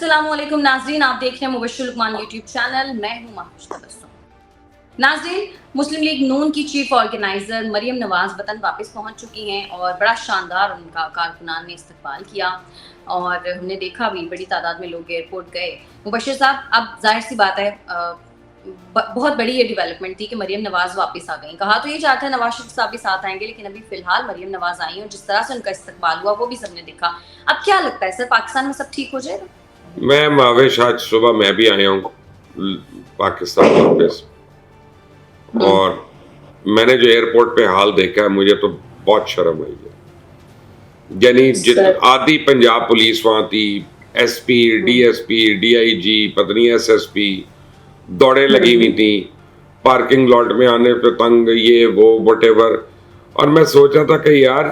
अस्सलाम वालेकुम नाज़रीन, आप देख रहे हैं मुबश्शिर लुकमान यूट्यूब चैनल। मैं हूं महफूज तबस्सुम। नाज़रीन, मुस्लिम लीग नून की चीफ ऑर्गेनाइजर मरियम नवाज वतन वापस पहुंच चुकी हैं और बड़ा शानदार उनका कारकुनान ने इस्तकबाल किया और हमने देखा भी बड़ी तादाद में लोग एयरपोर्ट गए। मुबश्शिर साहब, अब जाहिर सी बात है बहुत बड़ी ये डेवलपमेंट थी कि मरियम नवाज वापस आ गई। कहा तो ये चाहता है नवाज शरीफ साहब भी साथ आएंगे, लेकिन अभी फिलहाल मरियम नवाज आई और जिस तरह से उनका इस्तकबाल हुआ वो भी सबने देखा। अब क्या लगता है सर, पाकिस्तान में सब ठीक हो जाएगा? मैं मावेश आज सुबह मैं भी आया हूँ पाकिस्तान वापस, और मैंने जो एयरपोर्ट पे हाल देखा है मुझे तो बहुत शर्म आई है। यानी आधी पंजाब पुलिस वहां थी, एसपी, डीएसपी, डीआईजी, पत्नी एसएसपी दौड़े लगी हुई थी, पार्किंग लॉट में आने पे तंग, ये वो व्हाटएवर। और मैं सोचा था कि यार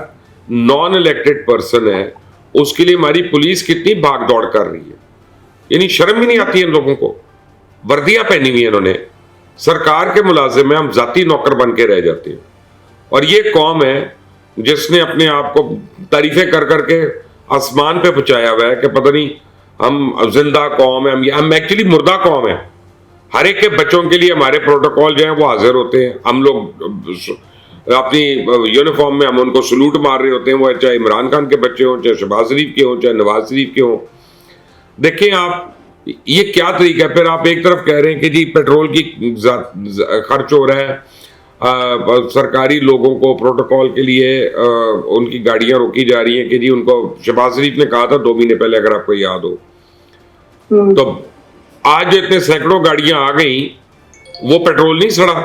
नॉन इलेक्टेड पर्सन है, उसके लिए हमारी पुलिस कितनी भाग दौड़ कर रही है। यानी शर्म ही नहीं आती है इन लोगों को। वर्दियां पहनी हुई है इन्होंने, सरकार के मुलाजिम में हम जाती नौकर बन के रह जाते हैं। और ये कौम है जिसने अपने आप को तारीफें कर करके आसमान पे पहुंचाया हुआ है कि पता नहीं हम जिंदा कौम है, हम एक्चुअली मुर्दा कौम है। हर एक के बच्चों के लिए हमारे प्रोटोकॉल जो है वो हाजिर होते हैं। हम लोग अपनी यूनिफॉर्म में हम उनको सलूट मार रहे होते हैं, वो चाहे इमरान खान के बच्चे हों, चाहे शहबाज शरीफ के हों, चाहे नवाज शरीफ के हों। देखें आप, ये क्या तरीका है। फिर आप एक तरफ कह रहे हैं कि जी पेट्रोल की खर्च हो रहा है, सरकारी लोगों को प्रोटोकॉल के लिए उनकी गाड़ियां रोकी जा रही हैं कि जी उनको, शहबाज शरीफ ने कहा था 2 महीने पहले, अगर आपको याद हो, तो आज इतने सैकड़ों गाड़ियां आ गई, वो पेट्रोल नहीं सड़ा।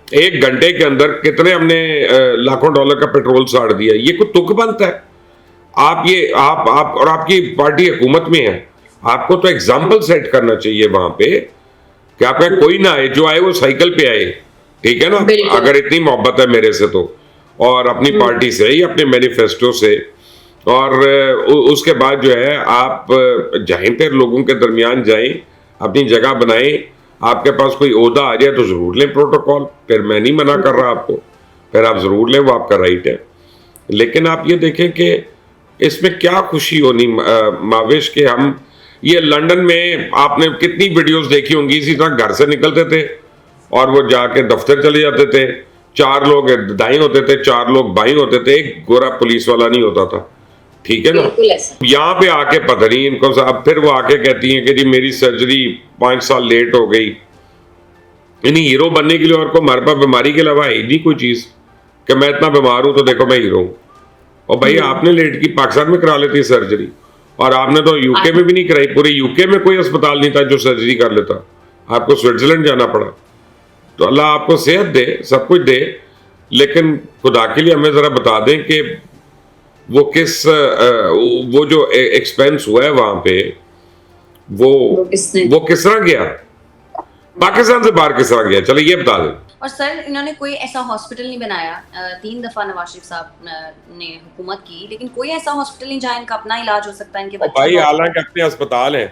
1 घंटे के अंदर कितने हमने लाखों डॉलर का पेट्रोल साड़ दिया। ये कोई तुक बनता है? आप और आपकी पार्टी हुकूमत में है, आपको तो एग्जाम्पल सेट करना चाहिए वहां पे कि आपका कोई ना आए, जो आए वो साइकिल पे आए, ठीक है ना? अगर इतनी मोहब्बत है मेरे से तो, और अपनी पार्टी से या अपने मैनिफेस्टो से। और उसके बाद जो है आप जहीं पर लोगों के दरमियान जाएं, अपनी जगह बनाएं। आपके पास कोई ओहदा आ जाए तो जरूर लें प्रोटोकॉल, फिर मैं नहीं मना कर रहा आपको, फिर आप जरूर लें, वो आपका राइट है। लेकिन आप ये देखें कि इसमें क्या खुशी होनी माविश के हम, ये लंदन में आपने कितनी वीडियोस देखी होंगी, इसी तरह घर से निकलते थे और वो जाके दफ्तर चले जाते थे। 4 लोग दाएं होते थे, 4 लोग बाएं होते थे, एक गोरा पुलिस वाला नहीं होता था, ठीक है ना? यहाँ पे आके पता नहीं इनको, अब फिर वो आके कहती हैं कि जी मेरी सर्जरी 5 साल लेट हो गई। यानी हीरो बनने के लिए और को हमारे पास बीमारी के अलावा है नहीं कोई चीज कि मैं इतना बीमार हूं तो देखो मैं हीरो हूं। और भाई आपने लेट की, पाकिस्तान में करा लेती सर्जरी, और आपने तो यूके में भी नहीं कराई। पूरे यूके में कोई अस्पताल नहीं था जो सर्जरी कर लेता, आपको स्विट्जरलैंड जाना पड़ा। तो अल्लाह आपको सेहत दे, सब कुछ दे, लेकिन खुदा के लिए हमें जरा बता दें कि वो जो एक्सपेंस हुआ है वहां पे, वो किस तरह गया, पाकिस्तान से बाहर किस तरह गया, चलो ये बता दें। और सर, इन्होंने कोई ऐसा हॉस्पिटल नहीं बनाया। 3 दफा नवाज शरीफ साहब ने हुकूमत की, लेकिन कोई ऐसा हॉस्पिटल नहीं जहाँ इनका अपना इलाज हो सकता है इनके बच्चों। भाई हालांकि अपने अस्पताल है,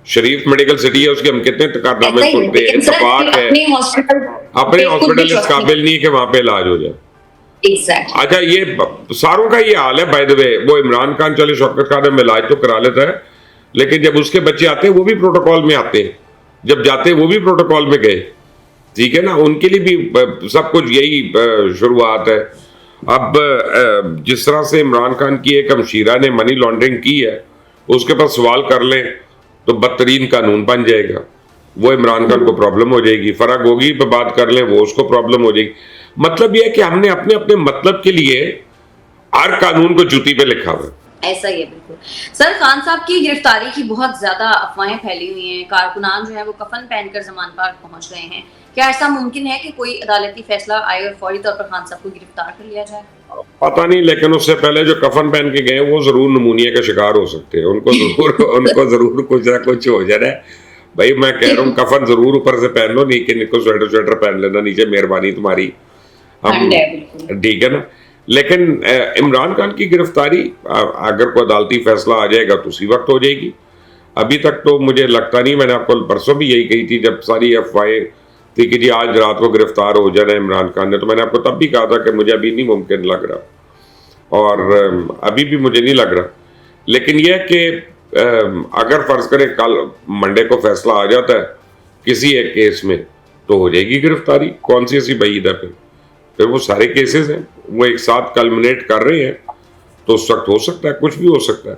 शरीफ मेडिकल सिटी है, उसके हम कितने कारनामे सुनते हैं, इत्तेफाक है। अपने हॉस्पिटल इस काबिल नहीं है कि वहां पे इलाज हो जाए। अच्छा, ये सारों का ये हाल है। बाय द वे, वो इमरान खान चले शौकत खान में इलाज तो करा लेता है, लेकिन जब उसके बच्चे आते हैं वो भी प्रोटोकॉल में आते हैं, जब जाते हैं वो भी प्रोटोकॉल में गए, ठीक है ना? उनके लिए भी सब कुछ यही शुरुआत है। अब जिस तरह से इमरान खान की एक हमशीरा ने मनी लॉन्ड्रिंग की है, उसके पास सवाल कर लें तो बदतरीन कानून बन जाएगा, वो इमरान खान को प्रॉब्लम हो जाएगी। फराग होगी पे बात कर लें, वो उसको प्रॉब्लम हो जाएगी। मतलब यह है कि हमने अपने अपने मतलब के लिए हर कानून को जूती पे लिखा हुआ है। ऐसा ही है, बिल्कुल। सर, खान साहब की गिरफ्तारी की बहुत ज्यादा अफवाहें फैली हुई हैं। कारकुनान जो है वो कफन पहनकर जमान पार्क पहुंच गए हैं। क्या ऐसा मुमकिन है कि कोई अदालती फैसला आए और फौरी तौर पर खान साहब को गिरफ्तार कर लिया जाए? पता नहीं, लेकिन उससे पहले जो कफन पहन के गए वो जरूर नमूनिया का शिकार हो सकते हैं। उनको जरूर कुछ ना कुछ हो जाए। भाई मैं कह रहा हूँ कफन जरूर ऊपर से पहन लो, नहीं कि स्वेटर पहन लेना नीचे, मेहरबानी तुम्हारी, हम ठीक है ना? लेकिन इमरान खान की गिरफ्तारी अगर कोई अदालती फैसला आ जाएगा तो उसी वक्त हो जाएगी। अभी तक तो मुझे लगता नहीं। मैंने आपको परसों भी यही कही थी जब सारी अफवाहें थी कि जी आज रात को गिरफ्तार हो जाना इमरान खान ने, तो मैंने आपको तब भी कहा था कि मुझे अभी नहीं मुमकिन लग रहा, और अभी भी मुझे नहीं लग रहा। लेकिन यह कि अगर फर्ज करें कल मंडे को फैसला आ जाता है किसी एक केस में, तो हो जाएगी गिरफ्तारी। कौन सी ऐसी बईद है? फिर वो सारे केसेस हैं, वो एक साथ कल्मिनेट कर रहे हैं, तो उस वक्त हो सकता है, कुछ भी हो सकता है।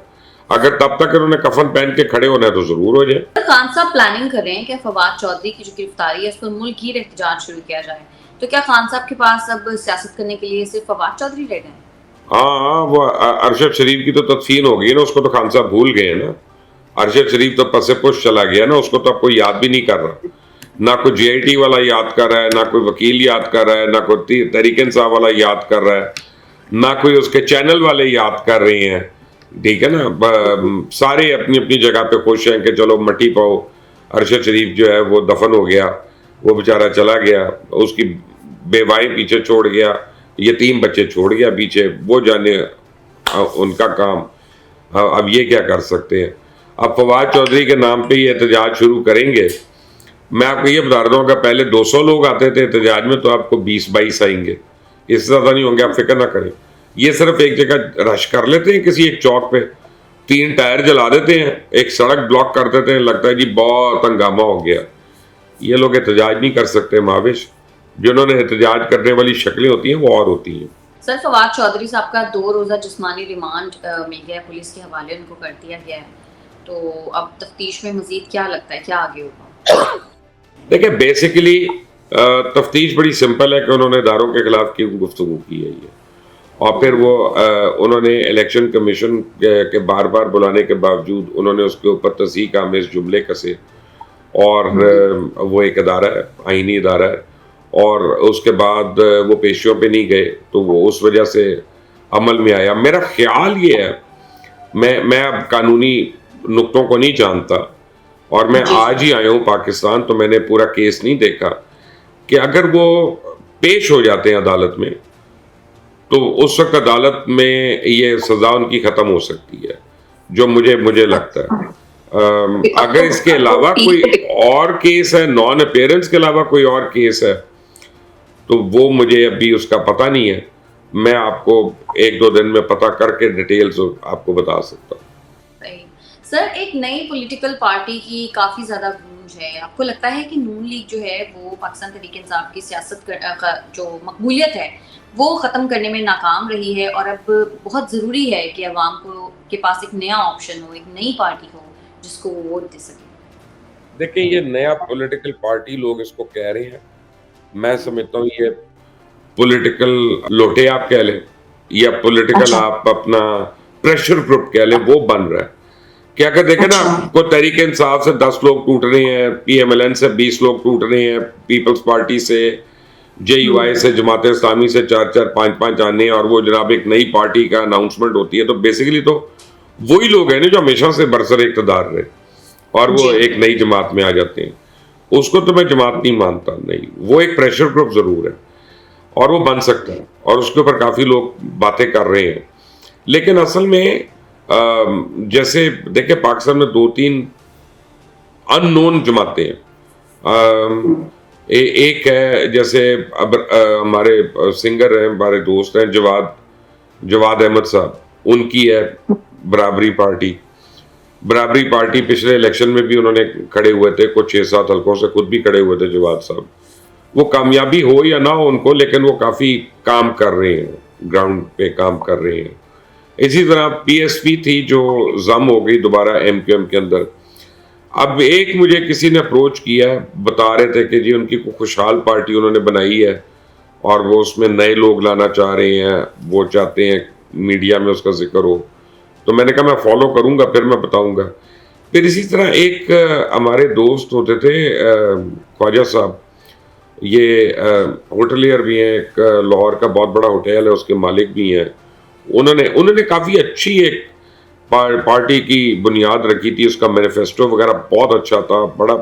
अगर तब तक उन्होंने कफन पहन के खड़े होना है तो जरूर हो जाए। खान साहब प्लानिंग कर रहे हैं कि फवाद चौधरी की जो गिरफ्तारी है उस पर मुल्क ही एहतजाज शुरू किया जाए, तो क्या खान साहब के पास अब सियासत करने के लिए सिर्फ फवाद चौधरी रह गए? हाँ, वो अरशद शरीफ की तो तदफीन हो गई ना, उसको तो खान साहब भूल गए ना। अरशद शरीफ तो पसे पुश चला गया ना, उसको तो अब कोई याद भी नहीं कर रहा। ना कोई GIT वाला याद कर रहा है, ना कोई वकील याद कर रहा है, ना कोई तहरीक इंसाफ वाला याद कर रहा है, ना कोई उसके चैनल वाले याद कर रहे हैं। ठीक है ना, सारे अपनी अपनी जगह पे खुश हैं कि चलो मट्टी पाओ, अरशद शरीफ जो है वो दफन हो गया, वो बेचारा चला गया, उसकी बेवाएं पीछे छोड़ गया, यतीम बच्चे छोड़ गया पीछे, वो जाने उनका काम। अब ये क्या कर सकते हैं? अब फवाद चौधरी के नाम पे ये एहतजाज शुरू करेंगे। मैं आपको ये बता रहा हूँ कि पहले 200 लोग आते थे एहतजाज में, तो आपको 20-22 आएंगे, इससे ज़्यादा नहीं होंगे, आप फिक्र ना करें। ये सिर्फ एक जगह रश कर लेते हैं, किसी एक चौक पे 3 टायर जला देते हैं, एक सड़क ब्लॉक कर देते हैं, लगता है जी बहुत हंगामा हो गया। ये लोग एहतजाज नहीं कर सकते माविश। जिन्होंने एहतजाज करने वाली शक्लें होती हैं वो और होती हैं। सर, फवाद चौधरी साहब का 2 रोजा जिस्मानी रिमांड मिल गया, पुलिस के हवाले उनको कर दिया गया है, तो अब तफ्तीश में मजीद क्या लगता है, क्या आगे होगा? देखिए, बेसिकली तफ्तीश बड़ी सिंपल है कि उन्होंने इदारों के खिलाफ क्यों गुफ्तगू की है ये, और फिर वो उन्होंने इलेक्शन कमीशन के बार बार बुलाने के बावजूद उन्होंने उसके ऊपर तस्दीक आमेज जुमले कसे, और वो एक अदारा है, आईनी अदारा है, और उसके बाद वो पेशियों पे नहीं गए, तो वो उस वजह से अमल में आया। मेरा ख्याल ये है, मैं अब कानूनी नुक्तों को नहीं जानता, और मैं आज ही आया हूँ पाकिस्तान, तो मैंने पूरा केस नहीं देखा, कि अगर वो पेश हो जाते हैं अदालत में, तो उस वक्त अदालत में ये सजा उनकी खत्म हो सकती है, जो मुझे लगता है। अगर इसके अलावा कोई और केस है, नॉन अपीयरेंस के अलावा कोई और केस है, तो वो मुझे अभी उसका पता नहीं है। मैं आपको 1-2 दिन में पता करके डिटेल्स आपको बता सकता हूँ। सर, एक नई पॉलिटिकल पार्टी की काफ़ी ज़्यादा गूंज है। आपको लगता है कि नून लीग जो है वो पाकिस्तान तहरीक इंसाफ की सियासत का जो मकबूलियत है वो ख़त्म करने में नाकाम रही है, और अब बहुत ज़रूरी है कि अवाम को के पास एक नया ऑप्शन हो, एक नई पार्टी हो जिसको वो वोट दे सके? देखिए, ये नया पॉलिटिकल पार्टी लोग इसको कह रहे हैं, मैं समझता हूँ ये पॉलिटिकल लोटे आप कह लें, या पॉलिटिकल आप अपना प्रेशर ग्रुप कह लें, वो बन रहा है। क्या कर देखे ना, को तहरीक इंसाफ से 10 लोग टूट रहे हैं, PMLN से 20 लोग टूट रहे हैं, पीपल्स पार्टी से, JUI से, जमात इस्लामी से 4-4, 5-5 आने, और वो जनाब एक नई पार्टी का अनाउंसमेंट होती है, तो बेसिकली तो वही लोग हैं ना जो हमेशा से बरसर इक़्तिदार रहे, और वो एक नई जमात में आ जाते हैं। उसको तो मैं जमात नहीं मानता, नहीं, वो एक प्रेशर ग्रुप जरूर है, और वो बन सकता है, और उसके ऊपर काफी लोग बातें कर रहे हैं। लेकिन असल में जैसे देखिए, पाकिस्तान में 2-3 अननोन जमातें हैं। एक है, जैसे अब हमारे सिंगर हैं, हमारे दोस्त हैं, जवाद अहमद साहब, उनकी है बराबरी पार्टी पिछले इलेक्शन में भी उन्होंने खड़े हुए थे, कुछ 6-7 हल्कों से खुद भी खड़े हुए थे जवाद साहब। वो कामयाबी हो या ना हो उनको, लेकिन वो काफ़ी काम कर रहे हैं, ग्राउंड पे काम कर रहे हैं। इसी तरह PSP थी जो जम हो गई दोबारा MQM के अंदर। अब एक मुझे किसी ने अप्रोच किया, बता रहे थे कि जी उनकी कोई खुशहाल पार्टी उन्होंने बनाई है, और वो उसमें नए लोग लाना चाह रहे हैं, वो चाहते हैं मीडिया में उसका जिक्र हो। तो मैंने कहा मैं फॉलो करूंगा, फिर मैं बताऊंगा। फिर इसी तरह एक हमारे दोस्त होते थे ख्वाजा साहब, ये होटलियर भी हैं, एक लाहौर का बहुत बड़ा होटल है, उसके मालिक भी हैं। उन्होंने काफ़ी अच्छी एक पार्टी की बुनियाद रखी थी, उसका मैनिफेस्टो वगैरह बहुत अच्छा था, बड़ा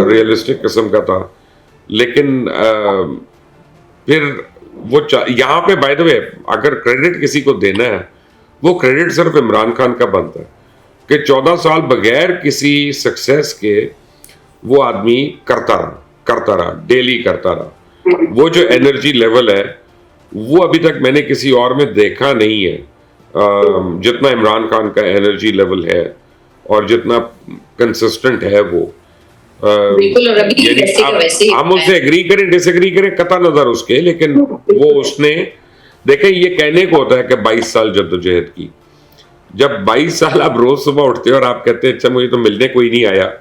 रियलिस्टिक किस्म का था। लेकिन फिर वो यहाँ पे बाय द वे अगर क्रेडिट किसी को देना है, वो क्रेडिट सिर्फ इमरान खान का बनता है कि 14 साल बगैर किसी सक्सेस के वो आदमी करता रहा, डेली करता रहा। वो जो एनर्जी लेवल है वो अभी तक मैंने किसी और में देखा नहीं है जितना इमरान खान का एनर्जी लेवल है। और जितना कंसिस्टेंट है वो बिल्कुल, और अभी यानी वैसे का वैसे ही हम उससे एग्री करें डिसएग्री करें कता नजर उसके, लेकिन वो उसने देखें, ये कहने को होता है कि 22 साल जद्दोजहद की। जब 22 साल आप रोज सुबह उठते हो और आप कहते हैं अच्छा मुझे तो मिलने कोई नहीं आया,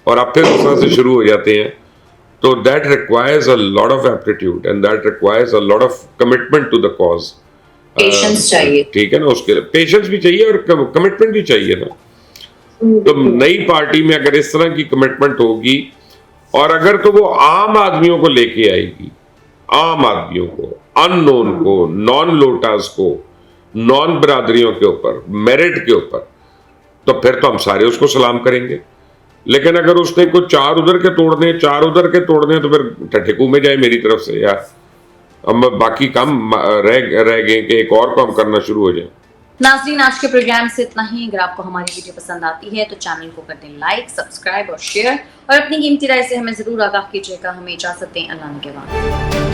और आप फिर उस तरह से शुरू हो जाते हैं, तो that requires a lot of aptitude and that requires a lot of commitment to the cause. Patience चाहिए। ठीक है ना, उसके लिए पेशेंस भी चाहिए और कमिटमेंट भी चाहिए ना। तो नई पार्टी में अगर इस तरह की कमिटमेंट होगी, और अगर तो वो आम आदमियों को लेके आएगी, आम आदमियों को, अननोन को, नॉन लोटास को, नॉन बिरादरियों के ऊपर, मेरिट के ऊपर, तो फिर तो हम सारे उसको सलाम करेंगे। लेकिन अगर उसने कुछ चार उधर के तोड़ने, चार उधर के तोड़ने, तो फिर टठेकू में जाए मेरी तरफ से यार। अब बाकी काम रह गए कि एक और काम करना शुरू हो जाए। नाज़रीन, आज के प्रोग्राम से इतना ही। अगर आपको हमारी वीडियो पसंद आती है तो चैनल को कर दें लाइक, सब्सक्राइब और शेयर, और अपनी कीमती राय से हमें जरूर आगाह कीजिएगा। हमें इजाजत दें, अल्लाह के बाद।